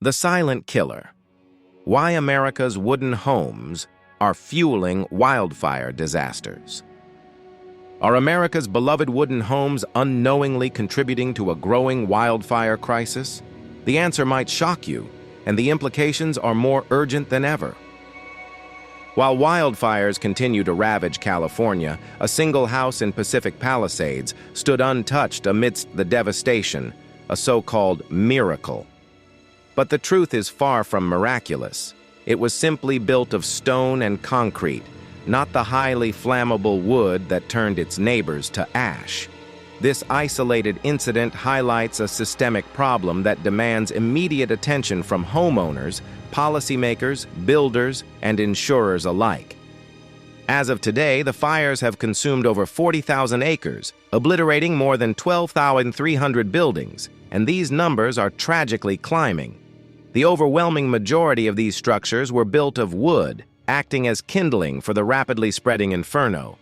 The silent killer. Why America's wooden homes are fueling wildfire disasters. Are America's beloved wooden homes unknowingly contributing to a growing wildfire crisis? The answer might shock you, and the implications are more urgent than ever. While wildfires continue to ravage California, a single house in Pacific Palisades stood untouched amidst the devastation, a so-called miracle. But the truth is far from miraculous. It was simply built of stone and concrete, not the highly flammable wood that turned its neighbors to ash. This isolated incident highlights a systemic problem that demands immediate attention from homeowners, policymakers, builders, and insurers alike. As of today, the fires have consumed over 40,000 acres, obliterating more than 12,300 buildings, and these numbers are tragically climbing. The overwhelming majority of these structures were built of wood, acting as kindling for the rapidly spreading inferno.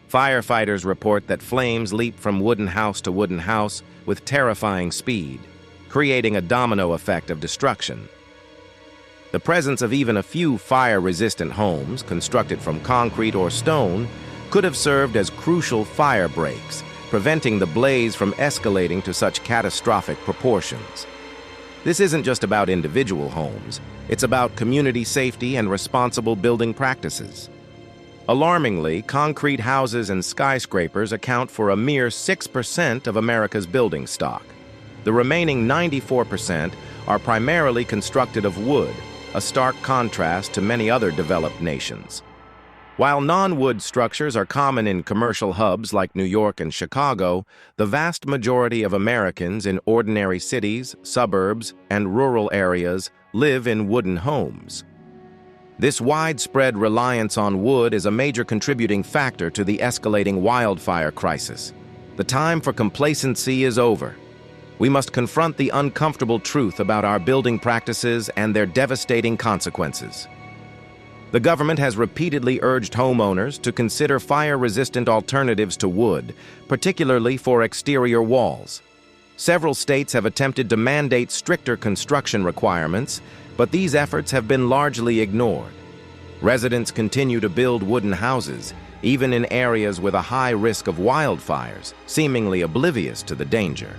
Firefighters report that flames leap from wooden house to wooden house with terrifying speed, creating a domino effect of destruction. The presence of even a few fire-resistant homes, constructed from concrete or stone, could have served as crucial fire breaks, preventing the blaze from escalating to such catastrophic proportions. This isn't just about individual homes, it's about community safety and responsible building practices. Alarmingly, concrete houses and skyscrapers account for a mere 6% of America's building stock. The remaining 94% are primarily constructed of wood, a stark contrast to many other developed nations. While non-wood structures are common in commercial hubs like New York and Chicago, the vast majority of Americans in ordinary cities, suburbs, and rural areas live in wooden homes. This widespread reliance on wood is a major contributing factor to the escalating wildfire crisis. The time for complacency is over. We must confront the uncomfortable truth about our building practices and their devastating consequences. The government has repeatedly urged homeowners to consider fire-resistant alternatives to wood, particularly for exterior walls. Several states have attempted to mandate stricter construction requirements, but these efforts have been largely ignored. Residents continue to build wooden houses, even in areas with a high risk of wildfires, seemingly oblivious to the danger.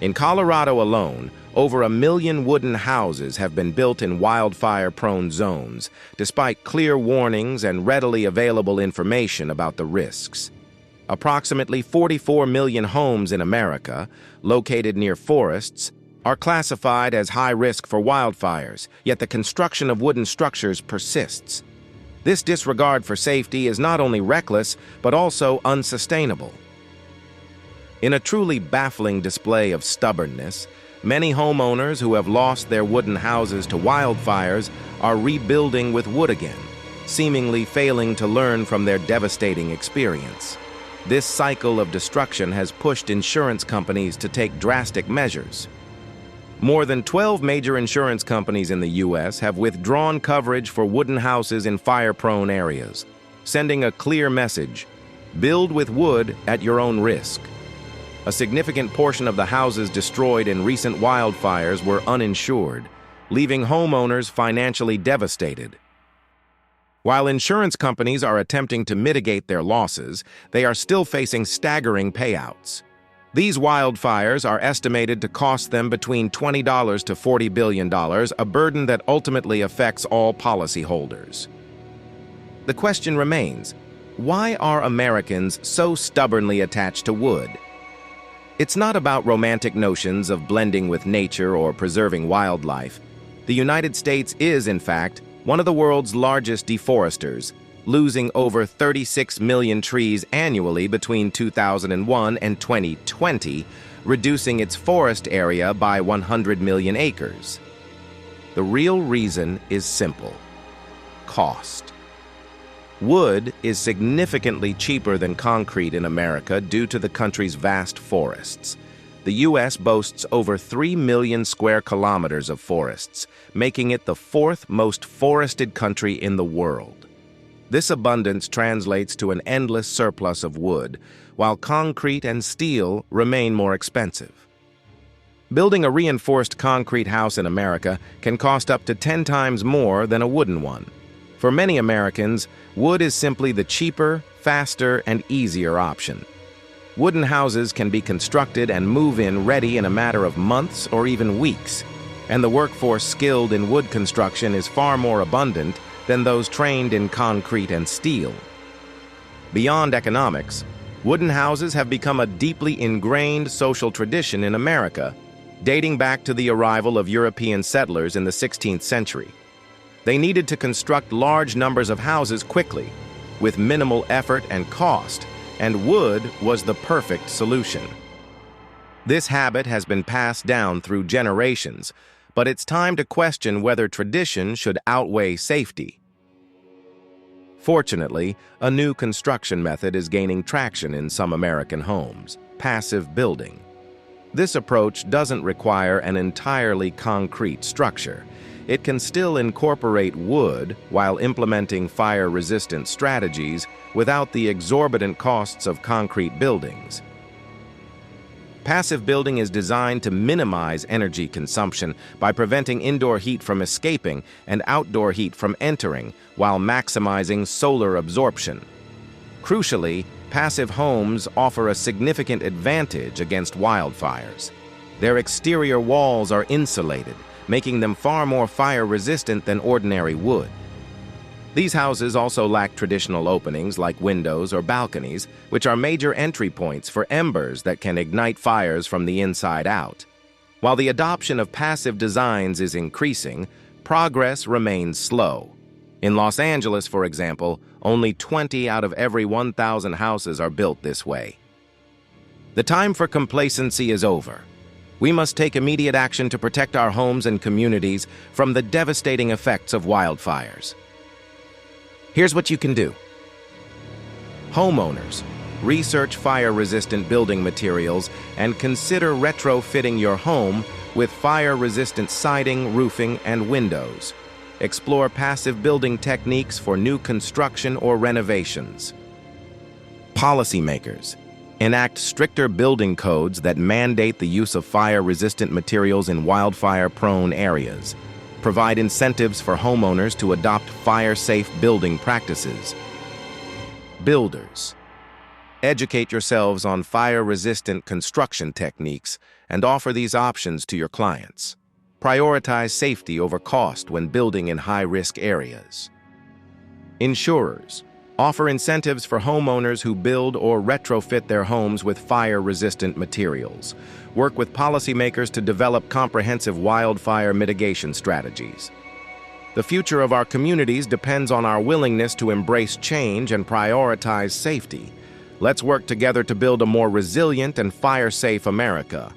In Colorado alone, over 1 million wooden houses have been built in wildfire-prone zones, despite clear warnings and readily available information about the risks. Approximately 44 million homes in America, located near forests, are classified as high risk for wildfires, yet the construction of wooden structures persists. This disregard for safety is not only reckless, but also unsustainable. In a truly baffling display of stubbornness, many homeowners who have lost their wooden houses to wildfires are rebuilding with wood again, seemingly failing to learn from their devastating experience. This cycle of destruction has pushed insurance companies to take drastic measures. More than 12 major insurance companies in the U.S. have withdrawn coverage for wooden houses in fire-prone areas, sending a clear message: build with wood at your own risk. A significant portion of the houses destroyed in recent wildfires were uninsured, leaving homeowners financially devastated. While insurance companies are attempting to mitigate their losses, they are still facing staggering payouts. These wildfires are estimated to cost them between $20 to $40 billion, a burden that ultimately affects all policyholders. The question remains, why are Americans so stubbornly attached to wood? It's not about romantic notions of blending with nature or preserving wildlife. The United States is, in fact, one of the world's largest deforesters, losing over 36 million trees annually between 2001 and 2020, reducing its forest area by 100 million acres. The real reason is simple: cost. Wood is significantly cheaper than concrete in America due to the country's vast forests. The U.S. boasts over 3 million square kilometers of forests, making it the fourth most forested country in the world. This abundance translates to an endless surplus of wood, while concrete and steel remain more expensive. Building a reinforced concrete house in America can cost up to 10 times more than a wooden one. For many Americans, wood is simply the cheaper, faster, and easier option. Wooden houses can be constructed and move-in ready in a matter of months or even weeks, and the workforce skilled in wood construction is far more abundant than those trained in concrete and steel. Beyond economics, wooden houses have become a deeply ingrained social tradition in America, dating back to the arrival of European settlers in the 16th century. They needed to construct large numbers of houses quickly, with minimal effort and cost, and wood was the perfect solution. This habit has been passed down through generations, but it's time to question whether tradition should outweigh safety. Fortunately, a new construction method is gaining traction in some American homes: passive building. This approach doesn't require an entirely concrete structure. It can still incorporate wood while implementing fire-resistant strategies without the exorbitant costs of concrete buildings. Passive building is designed to minimize energy consumption by preventing indoor heat from escaping and outdoor heat from entering, while maximizing solar absorption. Crucially, passive homes offer a significant advantage against wildfires. Their exterior walls are insulated, making them far more fire-resistant than ordinary wood. These houses also lack traditional openings like windows or balconies, which are major entry points for embers that can ignite fires from the inside out. While the adoption of passive designs is increasing, progress remains slow. In Los Angeles, for example, only 20 out of every 1,000 houses are built this way. The time for complacency is over. We must take immediate action to protect our homes and communities from the devastating effects of wildfires. Here's what you can do. Homeowners, research fire-resistant building materials and consider retrofitting your home with fire-resistant siding, roofing, and windows. Explore passive building techniques for new construction or renovations. Policymakers, enact stricter building codes that mandate the use of fire-resistant materials in wildfire-prone areas. Provide incentives for homeowners to adopt fire-safe building practices. Builders, educate yourselves on fire-resistant construction techniques and offer these options to your clients. Prioritize safety over cost when building in high-risk areas. Insurers, offer incentives for homeowners who build or retrofit their homes with fire-resistant materials. Work with policymakers to develop comprehensive wildfire mitigation strategies. The future of our communities depends on our willingness to embrace change and prioritize safety. Let's work together to build a more resilient and fire-safe America.